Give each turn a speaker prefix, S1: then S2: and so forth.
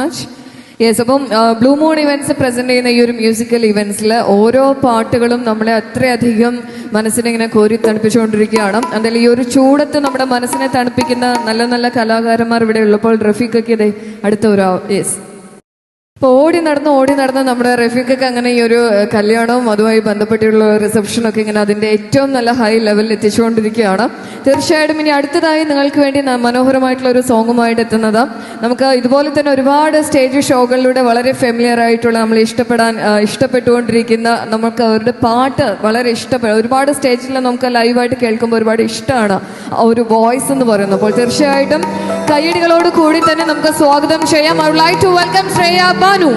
S1: Much. Yes, അപ്പം blue moon events present ചെയ്യുന്ന ഈ ഒരു മ്യൂസിക്കൽ ഇവന്റ്സിൽ ഓരോ പാട്ടുകളും നമ്മളെ അത്രയധികം മനസ്സിനെ ഇങ്ങനെ കോരി തണുപ്പിച്ചുകൊണ്ടിരിക്കുകയാണ്. എന്തായാലും ഈ ഒരു ചൂടത്ത് നമ്മുടെ മനസ്സിനെ തണുപ്പിക്കുന്ന നല്ല നല്ല കലാകാരന്മാർ ഇവിടെ ഉള്ളപ്പോൾ റഫീഖൊക്കെ ഇതേ അടുത്ത ഒരു യെസ്. അപ്പോൾ ഓടി നടന്ന് നമ്മുടെ റഫീഖൊക്കെ അങ്ങനെ ഈ ഒരു കല്യാണവും അതുമായി ബന്ധപ്പെട്ടുള്ള റിസപ്ഷനൊക്കെ ഇങ്ങനെ അതിൻ്റെ ഏറ്റവും നല്ല ഹൈ ലെവലിൽ എത്തിച്ചുകൊണ്ടിരിക്കുകയാണ്. തീർച്ചയായിട്ടും ഇനി അടുത്തതായി നിങ്ങൾക്ക് വേണ്ടി മനോഹരമായിട്ടുള്ള ഒരു സോങ്ങുമായിട്ട് എത്തുന്നത് നമുക്ക് ഇതുപോലെ തന്നെ ഒരുപാട് സ്റ്റേജ് ഷോകളിലൂടെ വളരെ ഫെമിലിയർ ആയിട്ടുള്ള നമ്മൾ ഇഷ്ടപ്പെട്ടുകൊണ്ടിരിക്കുന്ന നമുക്ക് അവരുടെ പാട്ട് വളരെ ഇഷ്ടപ്പെടും. ഒരുപാട് സ്റ്റേജിൽ നമുക്ക് ലൈവായിട്ട് കേൾക്കുമ്പോൾ ഒരുപാട് ഇഷ്ടമാണ് ആ ഒരു വോയിസ് എന്ന് പറയുന്നത്. അപ്പോൾ തീർച്ചയായിട്ടും കയ്യടികളോട് കൂടി തന്നെ നമുക്ക് സ്വാഗതം ചെയ്യാം. I would like to welcome Shreya Banu.